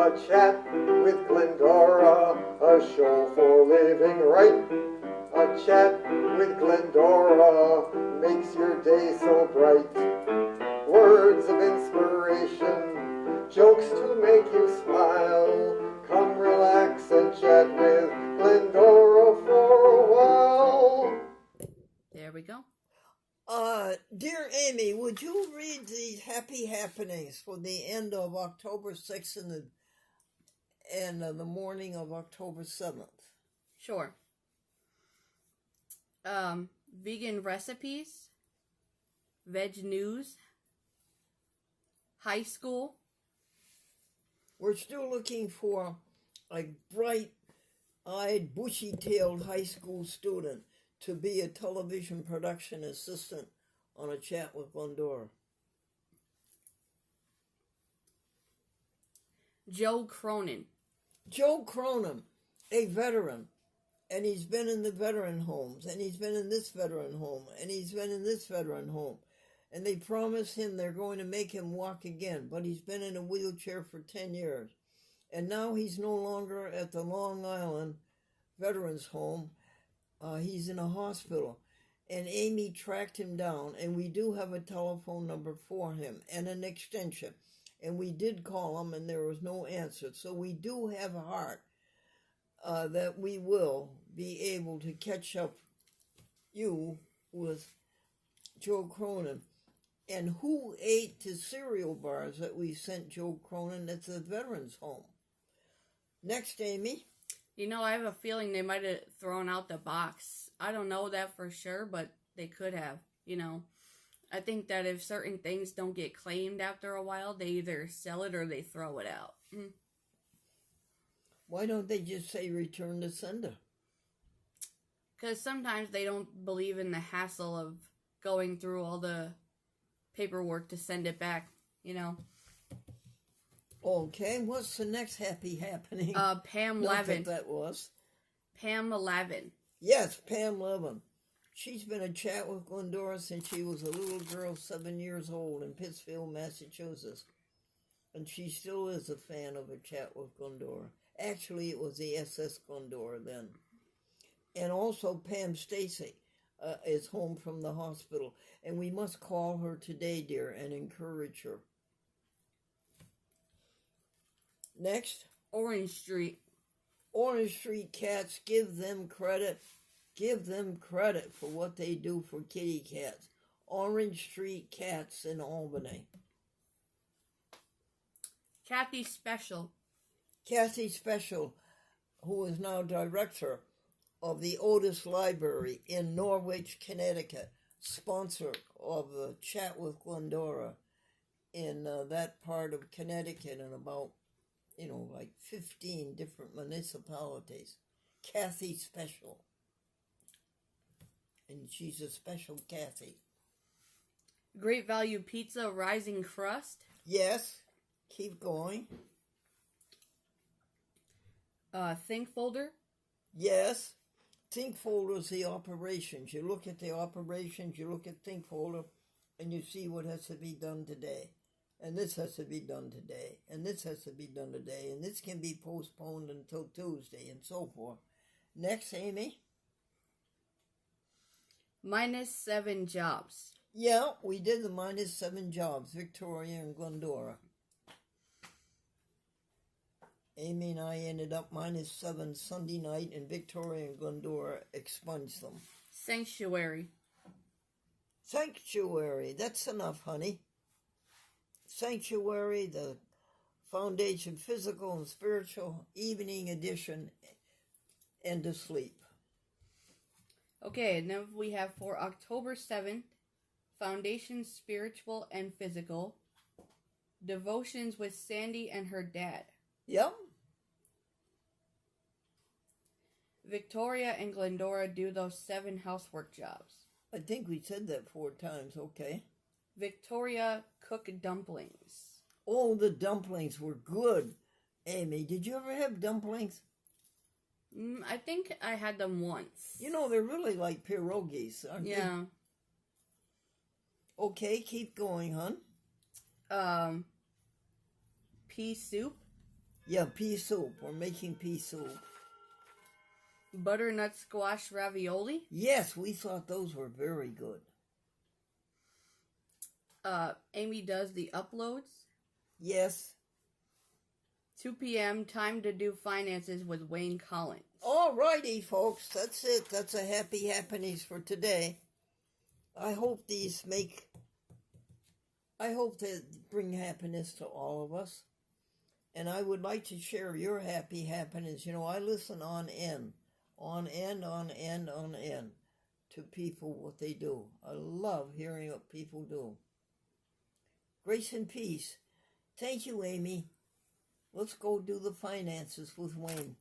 A chat with Glendora, a show for living right. A chat with Glendora makes your day so bright. Words of inspiration, jokes to make you smile. Come relax and chat with Glendora for a while. There we go. Dear Amy, would you read the happy happenings for the end of October 6th and the morning of October 7th? Sure. Vegan recipes, veg news, high school. We're still looking for a bright-eyed, bushy-tailed high school student to be a television production assistant on A Chat with Glendora. Joe Cronin. Joe Cronin, a veteran, and he's been in the veteran homes, and he's been in this veteran home, and he's been in this veteran home. And they promise him they're going to make him walk again, but he's been in a wheelchair for 10 years. And now he's no longer at the Long Island Veterans Home. He's in a hospital. And Amy tracked him down, and we do have a telephone number for him and an extension. And we did call him, and there was no answer. So we do have a heart that we will be able to catch up you with Joe Cronin. And who ate the cereal bars that we sent Joe Cronin at the Veterans Home? Next, Amy. You know, I have a feeling they might have thrown out the box. I don't know that for sure, but they could have, you know. I think that if certain things don't get claimed after a while, they either sell it or they throw it out. Why don't they just say return to sender? Because sometimes they don't believe in the hassle of going through all the paperwork to send it back, you know. Okay, what's the next happy happening? Pam Not Levin. that was. Pam Levin. Yes, Pam Levin. She's been a Chat with Glendora since she was a little girl, 7 years old, in Pittsfield, Massachusetts. And she still is a fan of A Chat with Glendora. Actually, it was the SS Glendora then. And also Pam Stacy is home from the hospital. And we must call her today, dear, and encourage her. Next. Orange Street. Orange Street cats, give them credit. Give them credit for what they do for kitty cats. Orange Street Cats in Albany. Kathy Special. Kathy Special, who is now director of the Otis Library in Norwich, Connecticut, sponsor of the Chat with Glendora in that part of Connecticut and about, like 15 different municipalities. Kathy Special. And she's a special Kathy. Great Value Pizza Rising Crust. Yes. Keep going. Think Folder. Yes. Think Folder is the operations. You look at the operations, you look at Think Folder, and you see what has to be done today. And this has to be done today. And this has to be done today. And this can be postponed until Tuesday and so forth. Next, Amy. -7 jobs. Yeah, we did the -7 jobs, Victoria and Glendora. Amy and I ended up -7 Sunday night, and Victoria and Glendora expunged them. Sanctuary. Sanctuary, that's enough, honey. Sanctuary, the Foundation Physical and Spiritual Evening Edition, and to sleep. Okay, now we have for October 7th, Foundation Spiritual and Physical, Devotions with Sandy and her dad. Yep. Victoria and Glendora do those 7 housework jobs. I think we said that 4 times, okay. Victoria cook dumplings. Oh, the dumplings were good. Amy, did you ever have dumplings? I think I had them once. They're really like pierogies, aren't they? Yeah. Okay, keep going, hon. Pea soup. Yeah, pea soup. We're making pea soup. Butternut squash ravioli. Yes, we thought those were very good. Amy does the uploads. Yes. 2 p.m. Time to do finances with Wayne Collins. All righty, folks. That's it. That's a happy happenings for today. I hope they bring happiness to all of us. And I would like to share your happy happenings. You know, I listen on end to people, what they do. I love hearing what people do. Grace and peace. Thank you, Amy. Let's go do the finances with Wayne.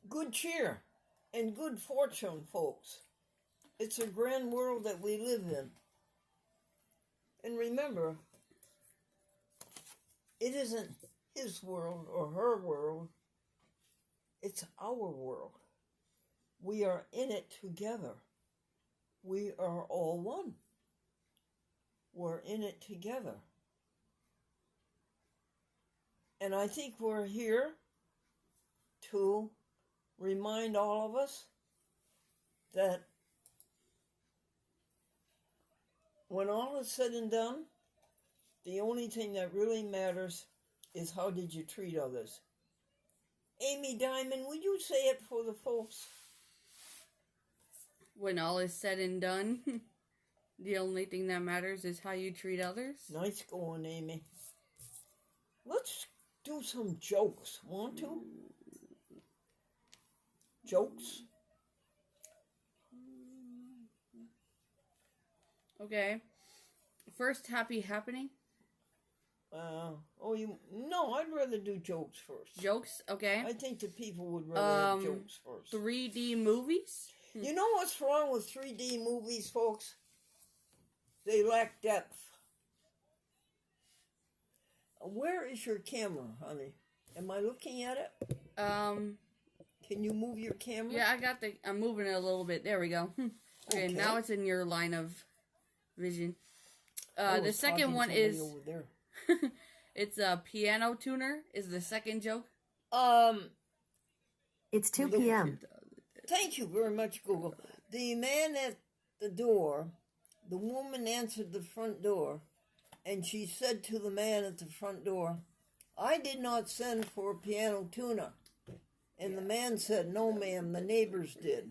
Good cheer and good fortune, folks. It's a grand world that we live in. And remember, it isn't his world or her world. It's our world. We are in it together. We are all one. We're in it together. And I think we're here to remind all of us that when all is said and done, the only thing that really matters is how did you treat others. Amy Diamond, would you say it for the folks? When all is said and done, the only thing that matters is how you treat others. Nice going, Amy. Let's do some jokes. Want to? Jokes? Okay. First happy happening. No, I'd rather do jokes first. Jokes, okay. I think the people would rather have jokes first. 3D movies? You know what's wrong with 3D movies, folks? They lack depth. Where is your camera, honey? Am I looking at it? Can you move your camera? Yeah, I'm moving it a little bit. There we go. Okay, now it's in your line of vision. The second one is over there. it's a piano tuner is the second joke. It's 2 p.m. Thank you very much, Google. The man at the door, the woman answered the front door, and she said to the man at the front door, "I did not send for a piano tuner." And the man said, "No, ma'am, the neighbors did."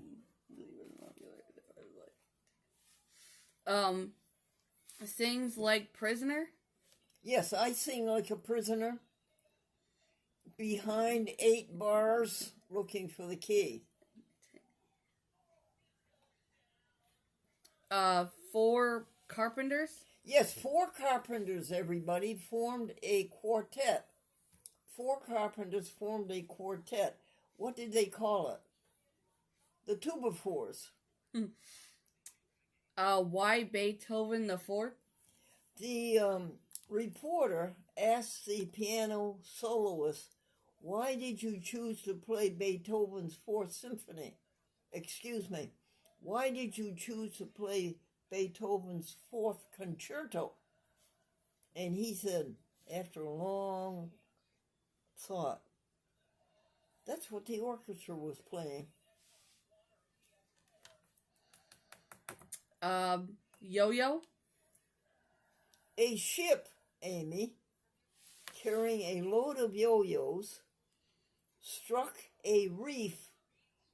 Sings like prisoner. Yes, I sing like a prisoner behind 8 bars looking for the key. 4 carpenters. Yes, 4 carpenters, everybody, formed a quartet. 4 carpenters formed a quartet. What did they call it? The tuba fours. Why Beethoven the Fourth? The reporter asked the piano soloist, "Why did you choose to play Beethoven's Fourth Symphony? Excuse me, why did you choose to play Beethoven's Fourth Concerto?" And he said, after a long thought, "That's what the orchestra was playing." Yo-yo. A ship, Amy, carrying a load of yo-yos, struck a reef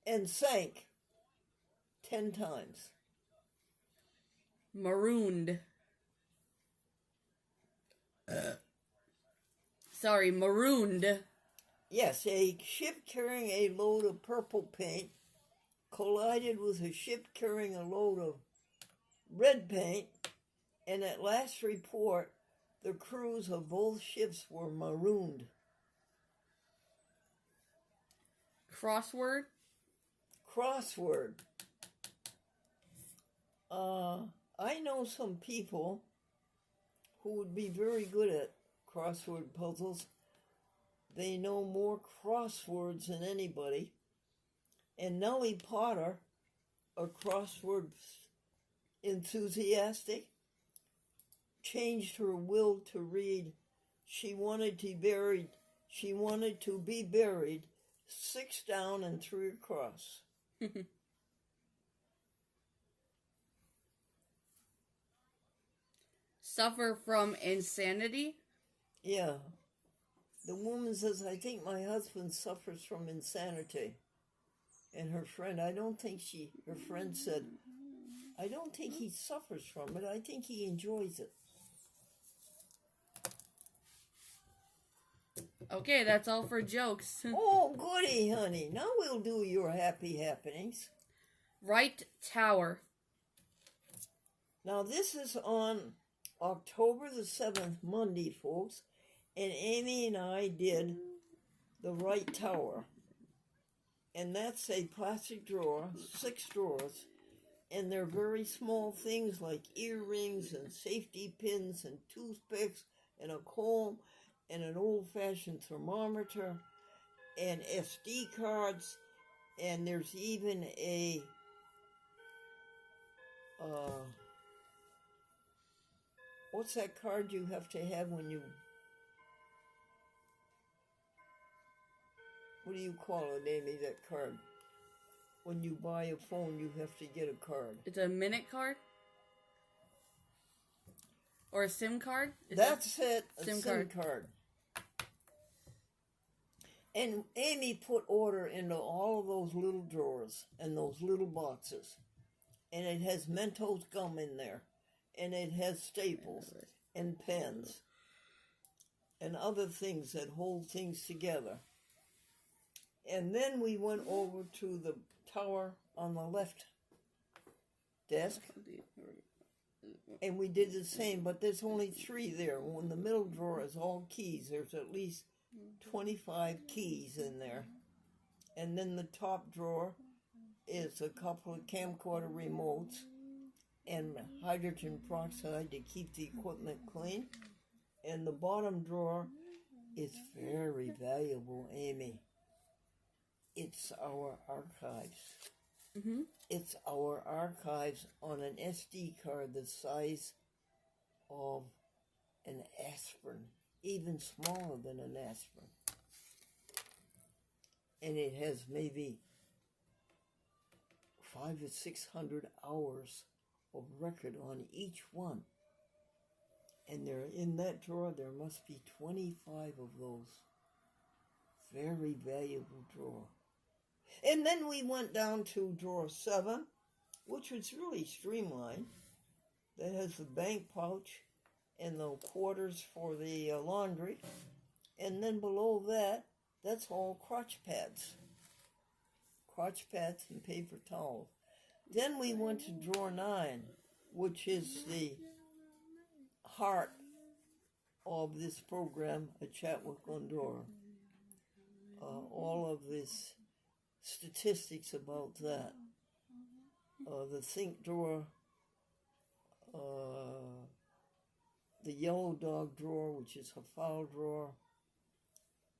and sank 10 times. Marooned. Sorry, marooned. Yes, a ship carrying a load of purple paint collided with a ship carrying a load of red paint, and at last report, the crews of both ships were marooned. Crossword. Crossword. I know some people who would be very good at crossword puzzles. They know more crosswords than anybody. And Nellie Potter, a crossword enthusiastic, changed her will to read she wanted to be buried 6 down and 3 across. Suffer from insanity? Yeah. The woman says, I think my husband suffers from insanity. And her friend said, I don't think he suffers from it. I think he enjoys it. Okay, that's all for jokes. Oh, goody, honey. Now we'll do your happy happenings. Right Tower. Now, this is on October the 7th, Monday, folks. And Amy and I did the Right Tower. And that's a plastic drawer, 6 drawers. And they're very small things like earrings and safety pins and toothpicks and a comb and an old-fashioned thermometer and SD cards. And there's even a what's that card you have to have when you, what do you call it, Amy, that card? When you buy a phone, you have to get a card. It's a minute card? Or a SIM card? That's it, a SIM SIM card. And Amy put order into all of those little drawers and those little boxes. And it has Mentos gum in there. And it has staples and pens and other things that hold things together. And then we went over to the tower on the left desk. And we did the same, but there's only 3 there. When the middle drawer is all keys, there's at least 25 keys in there. And then the top drawer is a couple of camcorder remotes and hydrogen peroxide to keep the equipment clean. And the bottom drawer is very valuable, Amy. It's our archives. Mm-hmm. It's our archives on an SD card the size of an aspirin, even smaller than an aspirin. And it has maybe 500 or 600 hours of record on each one. And there, in that drawer, there must be 25 of those. Very valuable drawer. And then we went down to drawer 7, which was really streamlined. That has the bank pouch and the quarters for the laundry. And then below that, that's all crotch pads. Crotch pads and paper towels. Then we went to drawer 9, which is the heart of this program, A Chat with Glendora. All of this statistics about that. The think drawer, the yellow dog drawer, which is a file drawer,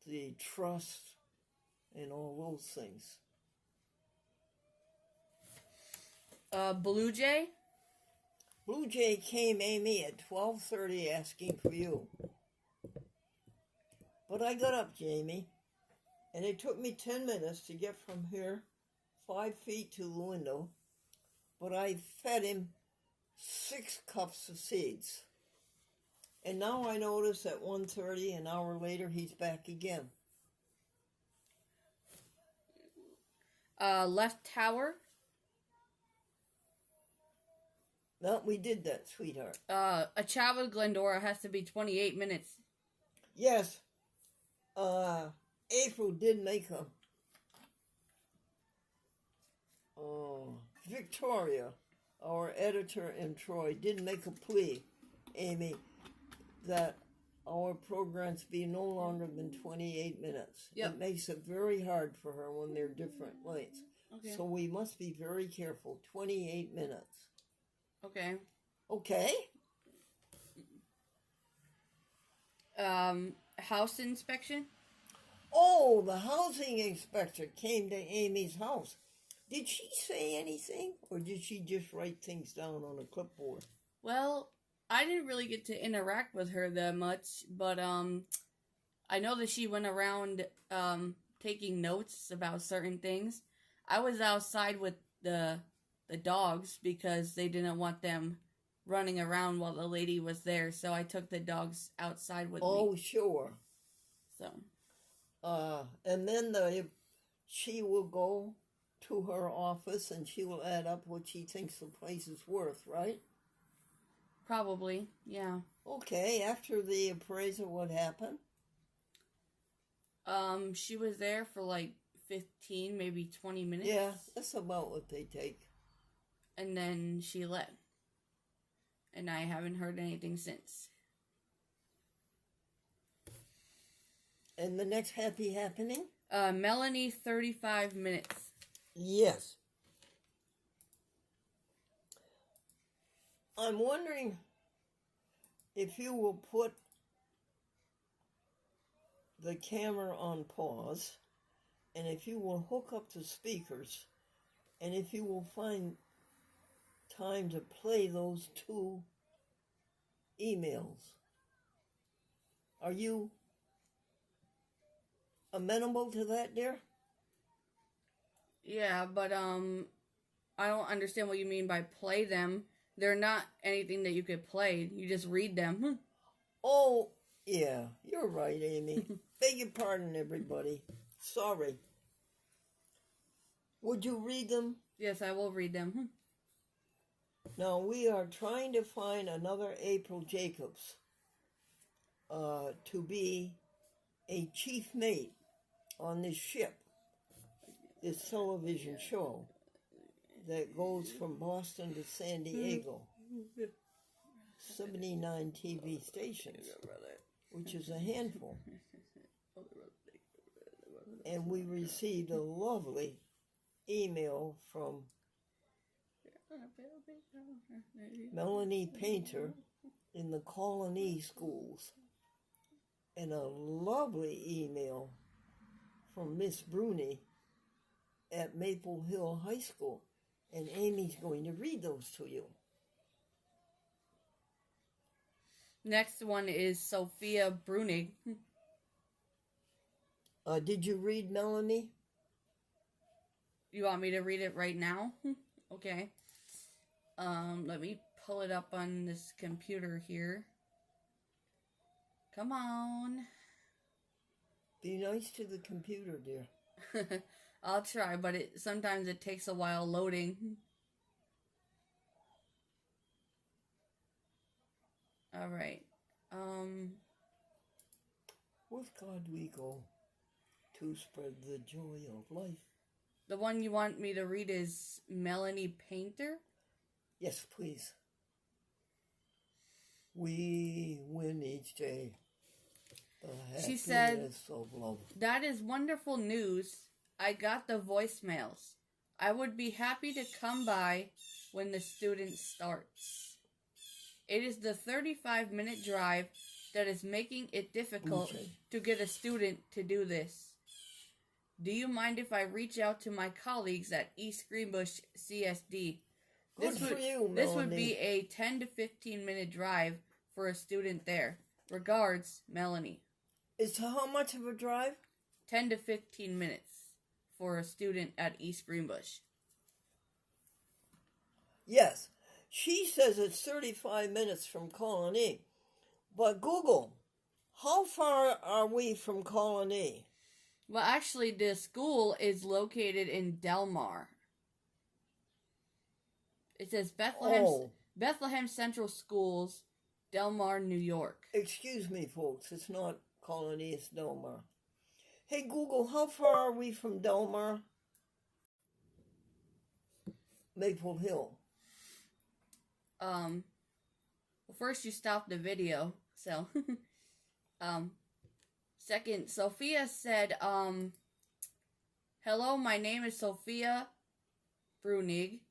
the trust, and all those things. Blue Jay? Blue Jay came, Amy, at 12:30 asking for you. But I got up, Jamie, and it took me 10 minutes to get from here 5 feet to the window, but I fed him 6 cups of seeds. And now I notice at 1:30, an hour later, he's back again. Left Tower? No, we did that, sweetheart. A Chat with Glendora has to be 28 minutes. Yes. April did make a... Victoria, our editor in Troy, did make a plea, Amy, that our programs be no longer than 28 minutes. Yep. It makes it very hard for her when they're different lengths. Okay. So we must be very careful. 28 minutes. Okay. Okay? House inspection? Oh, the housing inspector came to Amy's house. Did she say anything, or did she just write things down on a clipboard? Well, I didn't really get to interact with her that much, but I know that she went around taking notes about certain things. I was outside with the dogs because they didn't want them running around while the lady was there, so I took the dogs outside with me. Oh, sure. So, and then she will go to her office and she will add up what she thinks the place is worth, right? probably, yeah. Okay, after the appraisal, what happened? She was there for like 15, maybe 20 minutes. Yeah, that's about what they take. And then she left. And I haven't heard anything since. And the next happy happening? Melanie, 35 minutes. Yes. I'm wondering if you will put the camera on pause, and if you will hook up the speakers, and if you will find time to play those 2 emails. Are you amenable to that, dear? Yeah, but I don't understand what you mean by play them. They're not anything that you could play. You just read them. Oh, yeah, you're right, Amy. Beg your pardon, everybody. Sorry. Would you read them? Yes, I will read them. Now, we are trying to find another April Jacobs to be a chief mate on this ship, this television show that goes from Boston to San Diego. 79 TV stations, which is a handful. And we received a lovely email from Melanie Painter in the Colony schools, and a lovely email from Miss Bruni at Maple Hill High School. And Amy's going to read those to you. Next one is Sophia Brunig. Did you read Melanie? You want me to read it right now? Okay. Let me pull it up on this computer here. Come on. Be nice to the computer, dear. I'll try, but sometimes it takes a while loading. All right. With God we go to spread the joy of life. The one you want me to read is Melanie Painter? Yes, please. We win each day. She said, of love. "That is wonderful news. I got the voicemails. I would be happy to come by when the student starts. It is the 35-minute drive that is making it difficult to get a student to do this. Do you mind if I reach out to my colleagues at East Greenbush CSD? Good for you, Melanie. This would be a 10 to 15-minute drive for a student there. Regards, Melanie." It's how much of a drive? 10 to 15 minutes for a student at East Greenbush. Yes. She says it's 35 minutes from Colony. But Google, how far are we from Colony? Well, actually, the school is located in Delmar. It says Bethlehem Central Schools, Delmar, New York. Excuse me, folks. It's not Colony, it's Delmar. Hey, Google, how far are we from Delmar? Maple Hill. Well, first you stop the video, so, second, Sophia said, "Hello, my name is Sophia Brunig.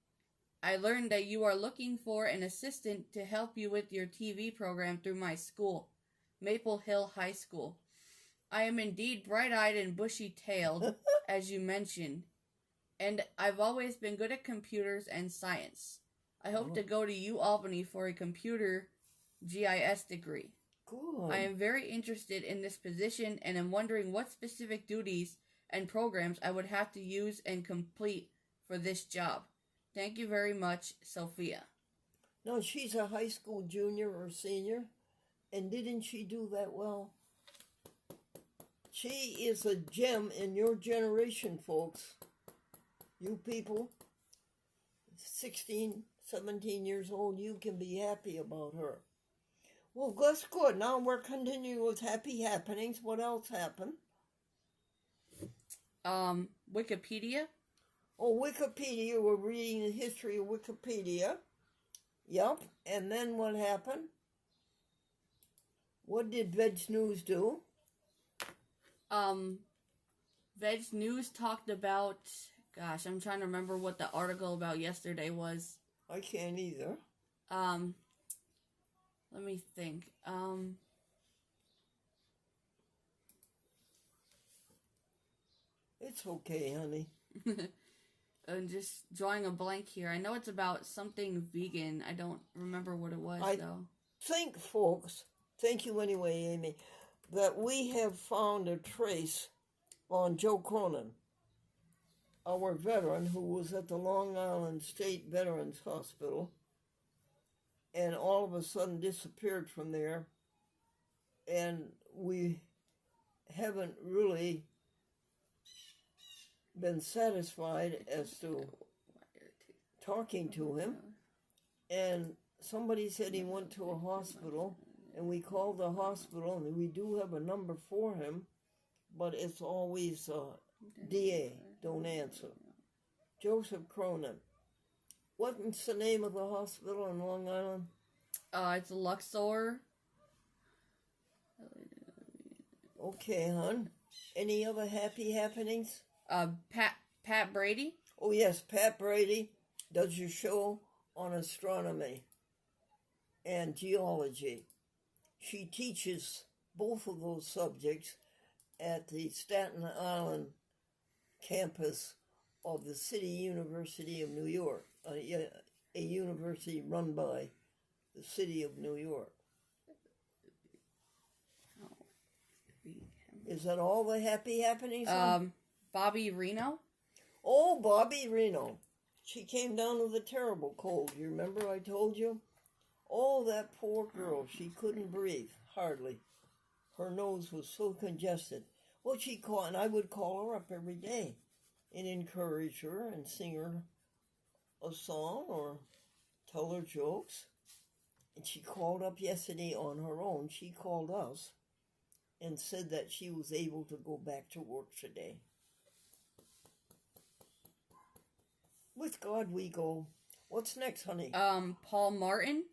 I learned that you are looking for an assistant to help you with your TV program through my school, Maple Hill High School. I am indeed bright-eyed and bushy-tailed, as you mentioned, and I've always been good at computers and science. I hope to go to UAlbany for a computer GIS degree. Good. I am very interested in this position and am wondering what specific duties and programs I would have to use and complete for this job. Thank you very much, Sophia. Now, she's a high school junior or senior, and didn't she do that well? She is a gem in your generation, folks. You people, 16, 17 years old, you can be happy about her. Well, that's good. Now we're continuing with happy happenings. What else happened? Wikipedia. Oh, Wikipedia. We're reading the history of Wikipedia. Yep. And then what happened? What did Veg News do? Veg News talked about, gosh, I'm trying to remember what the article about yesterday was. I can't either. Let me think. It's okay, honey. I'm just drawing a blank here. I know it's about something vegan. I don't remember what it was, though. Think, folks, thank you anyway, Amy, that we have found a trace on Joe Cronin, our veteran who was at the Long Island State Veterans Hospital and all of a sudden disappeared from there. And we haven't really been satisfied as to talking to him. And somebody said he went to a hospital, and we called the hospital, and we do have a number for him, but it's always DA, don't answer. Joseph Cronin. What's the name of the hospital in Long Island? It's Luxor. Okay, hon. Any other happy happenings? Pat Brady. Oh, yes, Pat Brady does your show on astronomy and geology. She teaches both of those subjects at the Staten Island campus of the City University of New York, a university run by the City of New York. Is that all the happy happenings? Bobby Reno. Oh, Bobby Reno. She came down with a terrible cold. You remember I told you? Oh, that poor girl. She couldn't breathe, hardly. Her nose was so congested. Well, she called, and I would call her up every day and encourage her and sing her a song or tell her jokes. And she called up yesterday on her own. She called us and said that she was able to go back to work today. With God we go. What's next, honey? Paul Martin.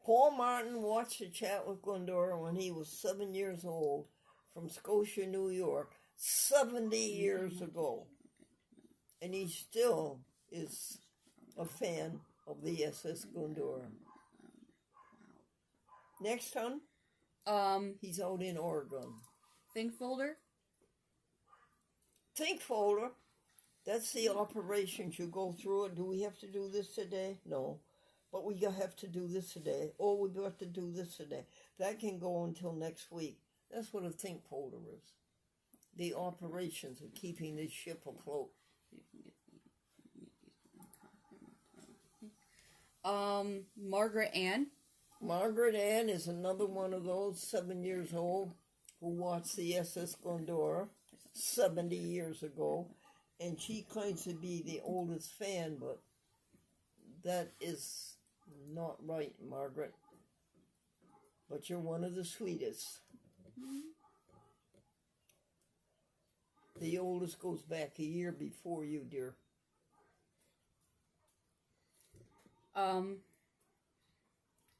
Paul Martin watched a chat with Glendora when he was 7 years old from Scotia, New York, 70 years ago. And he still is a fan of the SS Glendora. Next, hon? He's out in Oregon. Think folder. Think folder. That's the operations you go through it. Do we have to do this today? No. But we have to do this today. Oh, we have to do this today. That can go until next week. That's what a think folder is. The operations of keeping this ship afloat. Margaret Ann. Margaret Ann is another one of those 7 years old who watched the SS Glendora 70 years ago. And she claims to be the oldest fan, but that is not right, Margaret. But you're one of the sweetest. The oldest goes back a year before you, dear.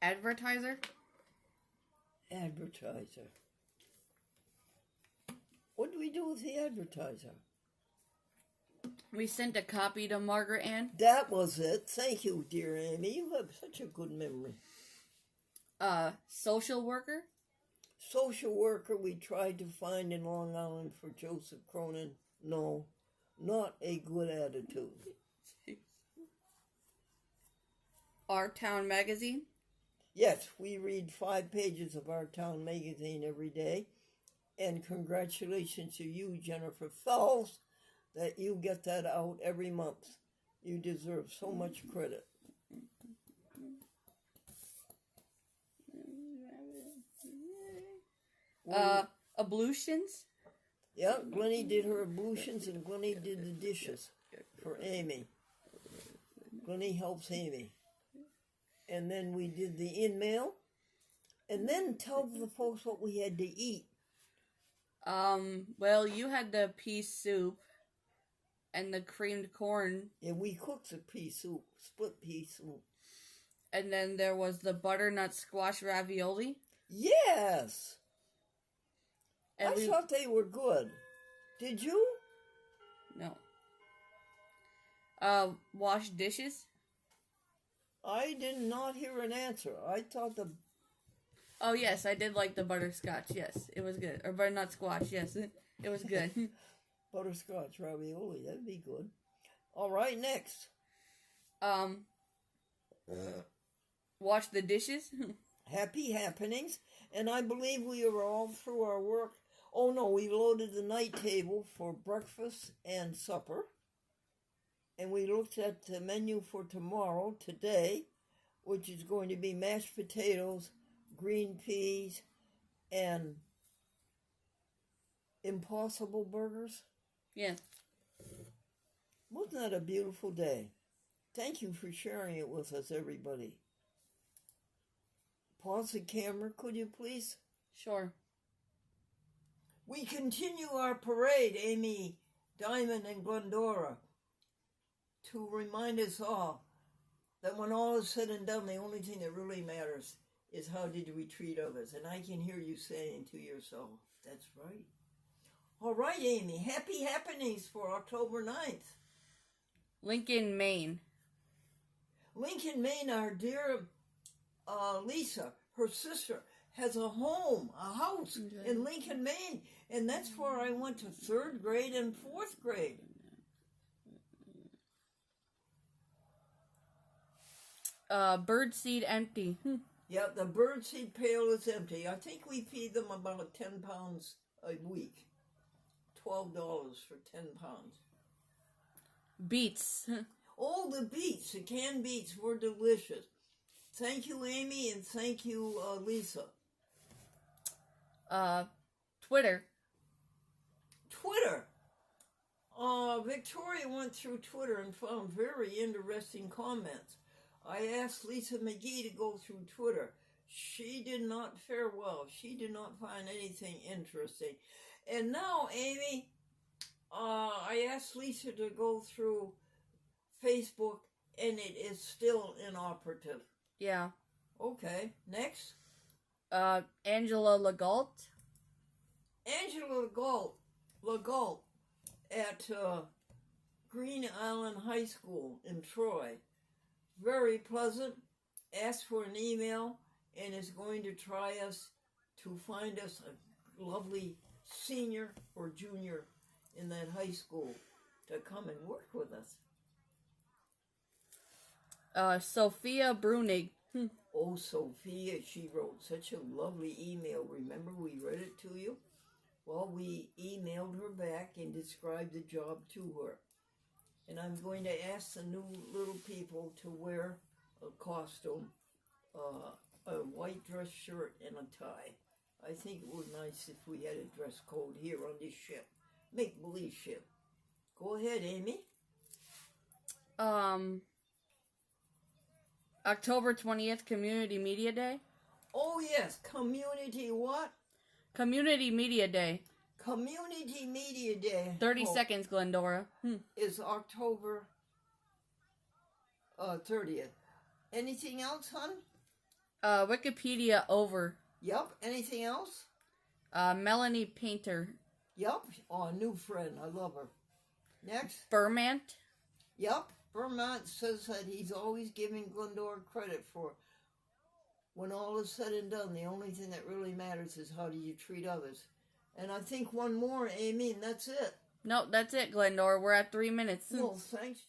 Advertiser. Advertiser. What do we do with the advertiser? We sent a copy to Margaret Ann. That was it. Thank you, dear Amy. You have such a good memory. Social worker. Social worker we tried to find in Long Island for Joseph Cronin. No, not a good attitude. Our Town magazine. Yes, we read 5 pages of our town magazine every day. And congratulations to you, Jennifer Fells, that you get that out every month. You deserve so much credit. Ablutions? Yeah, Glennie did her ablutions and Glennie did the dishes for Amy. Glennie helps Amy. And then we did the in-mail. And then tell the folks what we had to eat. Well, you had the pea soup and the creamed corn. Yeah, we cooked the pea soup, split pea soup. And then there was the butternut squash ravioli. Yes! And I thought they were good. Did you? No. Wash dishes? I did not hear an answer. I thought the... Oh, yes, I did like the butterscotch. Yes, it was good. Or butternut squash. Yes, it was good. Butterscotch ravioli, that'd be good. All right, next. Wash the dishes. Happy happenings. And I believe we are all through our work. Oh, no, we loaded the night table for breakfast and supper. And we looked at the menu for tomorrow, today, which is going to be mashed potatoes, green peas, and Impossible Burgers. Yeah. Wasn't that a beautiful day? Thank you for sharing it with us, everybody. Pause the camera, could you please? Sure. We continue our parade, Amy, Diamond, and Glendora, to remind us all that when all is said and done, the only thing that really matters is how did we treat others. And I can hear you saying to yourself, that's right. All right, Amy, happy happenings for October 9th. Lincoln, Maine. Lincoln, Maine, our dear Lisa, her sister, has a home, a house in Lincoln, Maine. And that's where I went to 3rd grade and 4th grade. Birdseed empty. Yeah, the birdseed pail is empty. I think we feed them about 10 pounds a week. $12 for 10 pounds. Beets. Oh, the beets, the canned beets were delicious. Thank you, Amy, and thank you, Lisa. Twitter. Twitter. Victoria went through Twitter and found very interesting comments. I asked Lisa McGee to go through Twitter. She did not fare well. She did not find anything interesting. And now, Amy, I asked Lisa to go through Facebook, and it is still inoperative. Yeah. Okay, next. Angela Legault. Angela Legault at Green Island High School in Troy. Very pleasant. Asked for an email and is going to try us to find us a lovely senior or junior in that high school to come and work with us. Sophia Brunig. Oh, Sophia, she wrote such a lovely email. Remember we read it to you? Well, we emailed her back and described the job to her. And I'm going to ask the new little people to wear a costume, a white dress shirt and a tie. I think it would be nice if we had a dress code here on this ship. Make-believe ship. Go ahead, Amy. October 20th, Community Media Day. Oh, yes. Community what? Community Media Day. Community Media Day. 30 seconds, Glendora. Is October 30th. Anything else, hon? Wikipedia over. Yup. Anything else? Melanie Painter. Yup. Oh, a new friend. I love her. Next. Vermont. Yup. Vermont says that he's always giving Glendora credit for when all is said and done, the only thing that really matters is how do you treat others. And I think one more, Amy, and that's it. No, that's it, Glendora. We're at 3 minutes. Well, thanks.